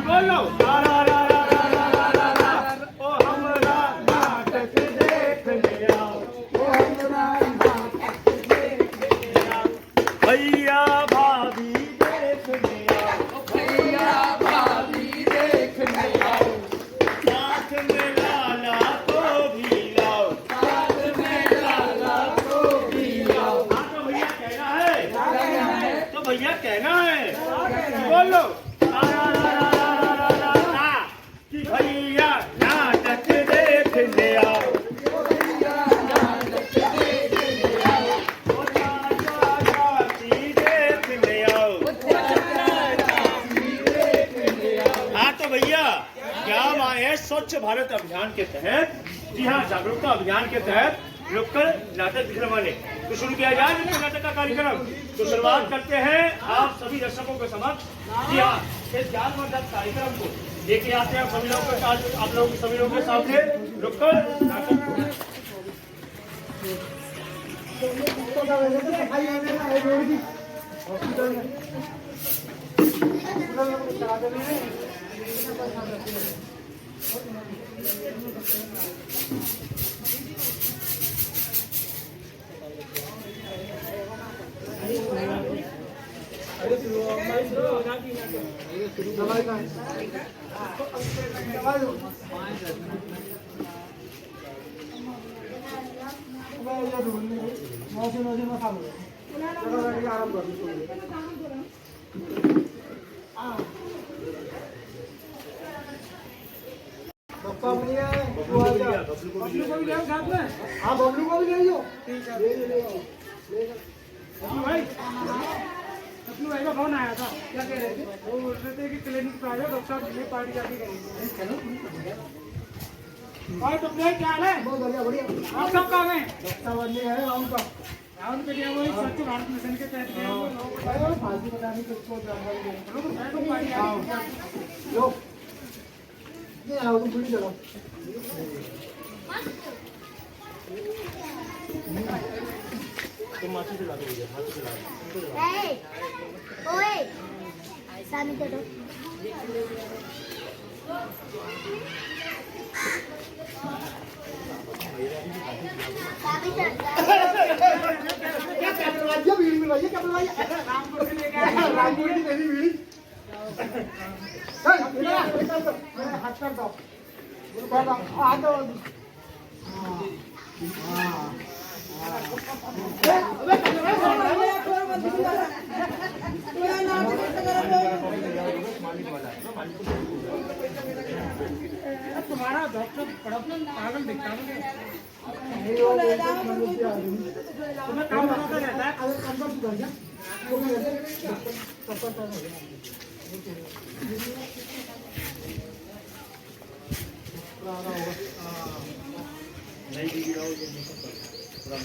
बोलो ओ हमरा नाटक देखने आओ, ओ हमरा नाटक देखने आओ, भैया भाभी देखने आओ, भैया भाभी देखने आओ, साथ में लाला को भी लाओ, साथ में लाला को भी लाओ। हाँ तो भैया कहना है, तो भैया कहना है, बोलो कि भैया नाटक देखने आओ, भैया नाटक देखने आओ, ओ चाचा चाची देखने आओ। चाचा चाची देखने आओ। हाँ तो भैया क्या है स्वच्छ भारत अभियान के तहत, जी हाँ जागरूकता अभियान के तहत नुक्कड़ नाटक दिखलवाने तो शुरू किया जाए नुक्कड़ नाटक का कार्यक्रम। तो शुरुआत करते हैं आप सभी दर्शकों के समक्ष, जी हाँ इस ज्ञानवर्धक कार्यक्रम को लेके आते हैं आप सभी लोगों के साथ, आप लोग सभी लोगों के सामने नुक्कड़ नाटक। हाँ बबलू को भी ले लो। भाई अपने भाई का फोन आया था, क्या कह रहे थे? वो बोल रहे थे कि क्लिनिक पे आ जाओ, डॉक्टर साहब ये पार्टी जाके करेंगे। और तो प्लेट क्या है? बहुत बढ़िया बढ़िया। आप सब कहाँ गए? डॉक्टर बनने है राउंड का। राउंड के लिए वो स्वच्छ भारत मिशन के तहत गए वो फालतू पता नहीं किसको जानकारी देंगे। लो ये आओ तुम पूरी चलो। तुम माची दिला दो भैया, माची दिला दो। ओए सामी दे दो। सामी दे क्या करवाइए बीड़ी में लाइए, क्या करवाइए? रामपुर से लेके आए, रामपुर की तेरी बीड़ी। चल मेरा हाथ कर दो, कर दो हाथ दो। तुम्हारा डॉक्टर पागल दिखता है। तुम्हें काम करता रहता है। अगर अंदर सुधर जा तो मैं नहीं दी जाओ ये पूरा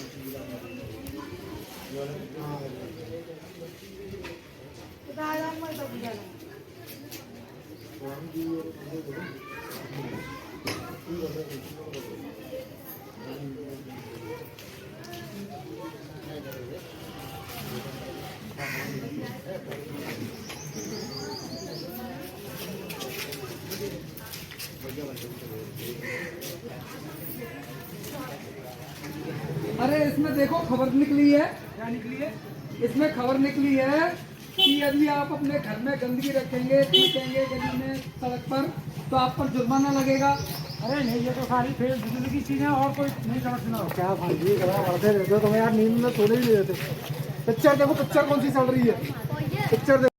अरे इसमें देखो खबर निकली है, क्या निकली है? इसमें खबर निकली है कि यदि आप अपने घर में गंदगी रखेंगे, थूकेंगे गली में, सड़क पर, तो आप पर जुर्माना लगेगा। अरे नहीं, ये तो सारी फेल बिजली की चीजें और कोई नहीं समझना। क्या भाई बढ़ते रहते हो तुम यार, नींद में सोने ही नहीं देते। पिक्चर देखो, पिक्चर कौन सी चल रही है? पिक्चर देखो।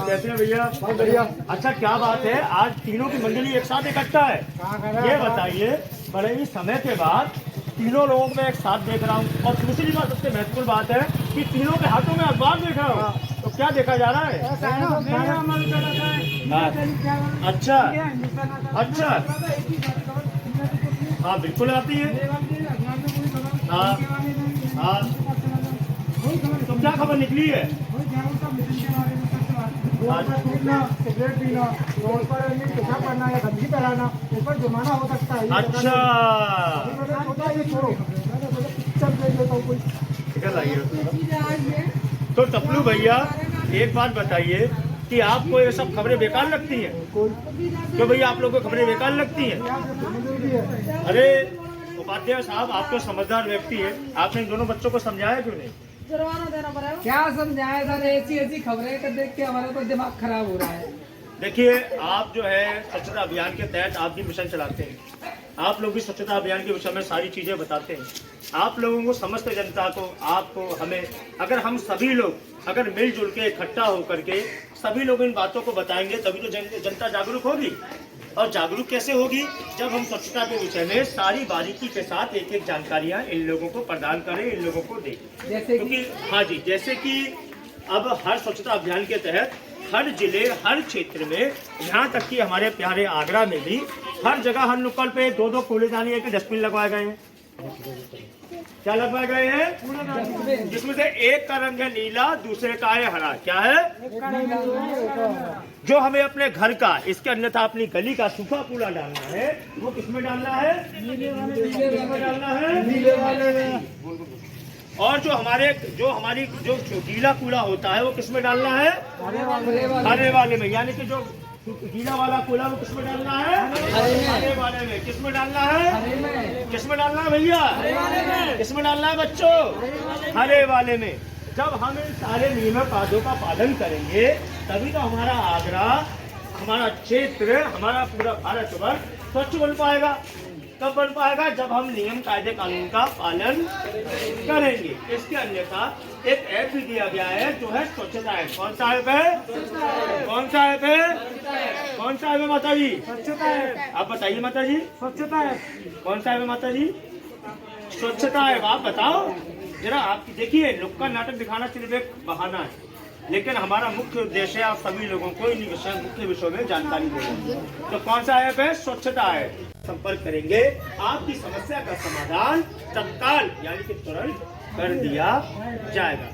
कैसे हैं भैया? बहुत बढ़िया। अच्छा क्या बात है, आज तीनों की मंडली एक साथ इकट्ठा है, ये बताइए बड़े ही समय के बाद तीनों लोगों को मैं एक साथ देख रहा हूँ। और दूसरी बात सबसे महत्वपूर्ण बात है कि तीनों के हाथों में अखबार देख रहा हूँ, तो क्या देखा जा रहा है? अच्छा अच्छा, हाँ बिल्कुल आती है। हाँ हाँ, तो क्या खबर निकली है? सिगरेट पीना, रोड पर पेशाब करना या गंदगी फैलाना, इस पर जुर्माना हो सकता है। अच्छा छोड़ो, पिक्चर देख लेता हूँ कोई। निकल आइए। तो टपलू भैया एक बात बताइए कि आपको ये सब खबरें बेकार लगती हैं? क्यों भैया आप लोगों को खबरें बेकार लगती हैं? अरे उपाध्याय साहब, आप तो समझदार व्यक्ति है, आपने इन दोनों बच्चों को समझाया क्यों नहीं? क्या समझाया सर, ऐसी ऐसी खबरें कर देख के हमारा तो दिमाग खराब हो रहा है। देखिए, आप जो है स्वच्छता अभियान के तहत आप भी मिशन चलाते हैं, आप लोग भी स्वच्छता अभियान के विषय में सारी चीजें बताते हैं। आप लोगों को, समस्त जनता को, आपको, हमें, अगर हम सभी लोग अगर मिलजुल के इकट्ठा होकर के सभी लोग इन बातों को बताएंगे तभी तो जनता जागरूक होगी। और जागरूक कैसे होगी? जब हम स्वच्छता के विषय में सारी बारीकी के साथ एक एक जानकारियां इन लोगों को प्रदान करें, इन लोगों को दें। क्योंकि हाँ जी, जैसे कि अब हर स्वच्छता अभियान के तहत हर जिले, हर क्षेत्र में, यहाँ तक कि हमारे प्यारे आगरा में भी हर जगह, हर नुक्कड़ पे 2-2 कूड़ेदानी के डस्टबिन लगवाए गए हैं। क्या लगवाए गए हैं? जिसमें से एक का रंग है नीला, दूसरे का है हरा। क्या है? जो हमें अपने घर का, इसके अन्यथा अपनी गली का सूखा कूड़ा डालना है, वो किसमें डालना है? नीले में डालना है, नीले वाले में। और जो हमारी जो गीला कूड़ा होता है वो किसमें डालना है? हरे वाले में। यानी कि जो गीला वाला कूड़ा वो किसमें डालना है? हरे वाले में। किसमें डालना है? किसमें डालना है भैया? किसमें डालना है बच्चों? हरे वाले में। जब हम इन सारे नियमों कायदों का पालन करेंगे तभी तो हमारा आगरा, हमारा क्षेत्र, हमारा पूरा भारतवर्ष स्वच्छ बन पाएगा। कब बन पाएगा? जब हम नियम कायदे कानून का पालन करेंगे। इसके अन्यथा एक ऐप भी दिया गया है जो है स्वच्छता ऐप। कौन सा ऐप है? कौन सा ऐप है? कौन सा ऐप है माता जी? स्वच्छता है। आप बताइए माता जी। स्वच्छता है। कौन सा ऐप है माता जी? स्वच्छता ऐप। आप बताओ जरा। आप देखिए, नुक्कड़ नाटक दिखाना सिर्फ एक बहाना है, लेकिन हमारा मुख्य उद्देश्य है आप सभी लोगों को इन मुख्य विषयों में जानकारी देना। तो कौन सा ऐप है? स्वच्छता ऐप। संपर्क करेंगे, आपकी समस्या का समाधान तत्काल यानी कि तुरंत कर दिया जाएगा।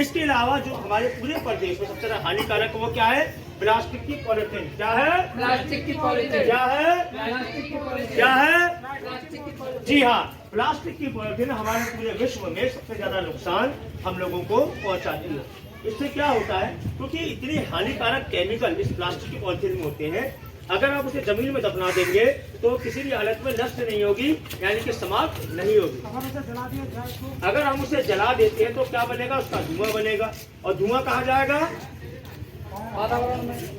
इसके अलावा जो हमारे पूरे प्रदेश में सबसे ज्यादा हानिकारक वो क्या है? प्लास्टिक की पॉलिथीन। क्या है? प्लास्टिक की पॉलिथीन। क्या है? प्लास्टिक की पॉलिथीन। क्या है? प्लास्टिक की पॉलिथीन। जी हाँ, प्लास्टिक की पॉलिथीन हमारे पूरे विश्व में सबसे ज्यादा नुकसान हम लोगों को पहुंचाती है। इससे क्या होता है? क्योंकि इतनी हानिकारक केमिकल इस प्लास्टिक की पॉलिथीन में होते हैं, अगर आप उसे जमीन में दफना देंगे तो किसी भी हालत में नष्ट नहीं होगी, यानी कि समाप्त नहीं होगी। अगर हम उसे जला देते हैं तो क्या बनेगा? उसका धुआं बनेगा, और धुआं कहाँ जाएगा?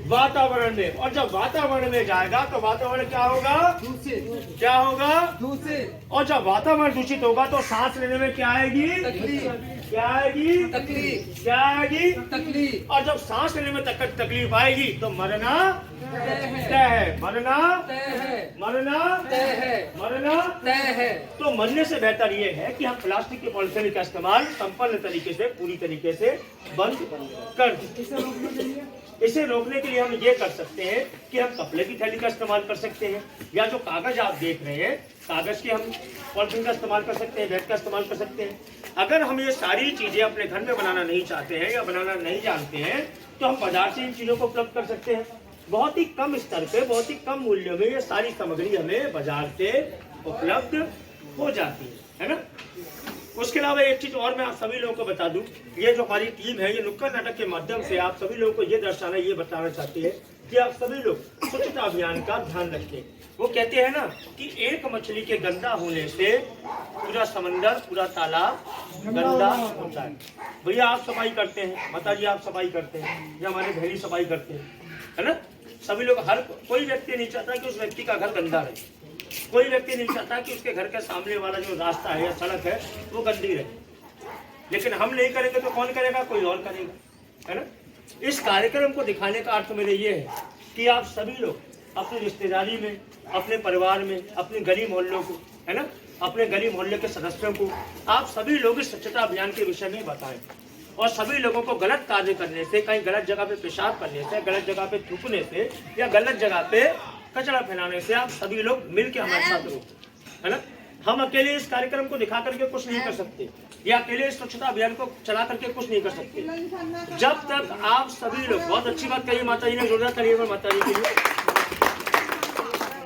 वातावरण में। और जब वातावरण में जाएगा तो वातावरण क्या होगा? दूषित। क्या होगा? दूषित। और जब वातावरण दूषित होगा तो सांस लेने में क्या आएगी? तकलीफ। क्या आएगी? तकलीफ। क्या आएगी? तकलीफ। और जब सांस लेने में तकलीफ आएगी तो मरना तय तय है। मरना है। मरना तय है। मरना तय है। तो मरने से बेहतर ये है कि हम प्लास्टिक के पॉलिथीन का इस्तेमाल संपन्न तरीके से, पूरी तरीके से बंद कर दें। इसे रोकने के लिए हम ये कर सकते हैं कि हम कपड़े की थैली का इस्तेमाल कर सकते हैं, या जो कागज आप देख रहे हैं कागज के हम पॉलिथीन का इस्तेमाल कर सकते हैं, बैग का इस्तेमाल कर सकते हैं। अगर हम ये सारी चीजें अपने घर में बनाना नहीं चाहते हैं या बनाना नहीं जानते हैं तो हम बाजार से इन चीजों को उपलब्ध कर सकते हैं। बहुत ही कम स्तर पे, बहुत ही कम मूल्य में ये सारी सामग्री हमें बाजार से उपलब्ध हो जाती है ना। उसके अलावा एक चीज और मैं आप सभी लोगों को बता दूं, ये जो हमारी टीम है ये नुक्कड़ नाटक के माध्यम से आप सभी लोगों को ये दर्शाना, ये बताना चाहती है कि आप सभी लोग स्वच्छता अभियान का ध्यान रखें। वो कहते हैं ना कि एक मछली के गंदा होने से पूरा समंदर, पूरा तालाब गंदा होता है। भैया आप सफाई करते हैं, माता जी आप सफाई करते हैं, या हमारे बहनी सफाई करते हैं, है ना। सभी लोग, हर कोई व्यक्ति नहीं चाहता कि उस व्यक्ति का घर गंदा रहे, कोई व्यक्ति नहीं चाहता कि उसके घर के सामने वाला जो रास्ता है या सड़क है वो गंदी रहे। लेकिन हम नहीं करेंगे तो कौन करेगा? कोई और करेगा, है ना। इस कार्यक्रम को दिखाने का अर्थ मेरे ये है कि आप सभी लोग अपनी रिश्तेदारी में, अपने परिवार में, अपने गली मोहल्लों को, है ना, अपने गली मोहल्ले के सदस्यों को आप सभी लोग इस स्वच्छता अभियान के विषय में बताएं। और सभी लोगों को गलत कार्य करने से, कहीं गलत जगह पे पेशाब करने से, गलत जगह पे थूकने से या गलत जगह पे कचरा फैलाने से आप सभी लोग मिलकर हमारे साथ रहो, है ना। हम अकेले इस कार्यक्रम को दिखा करके कुछ नहीं कर सकते, या अकेले इस स्वच्छता अभियान को चला करके कुछ नहीं कर सकते। जब तक आप सभी लोग, बहुत अच्छी बात कही माता जी ने, जोरदार तालियां माता जी के लिए।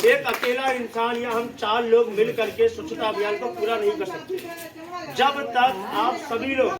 एक अकेला इंसान या हम 4 लोग मिल करके स्वच्छता अभियान को पूरा नहीं कर सकते। जब तक आप सभी लोग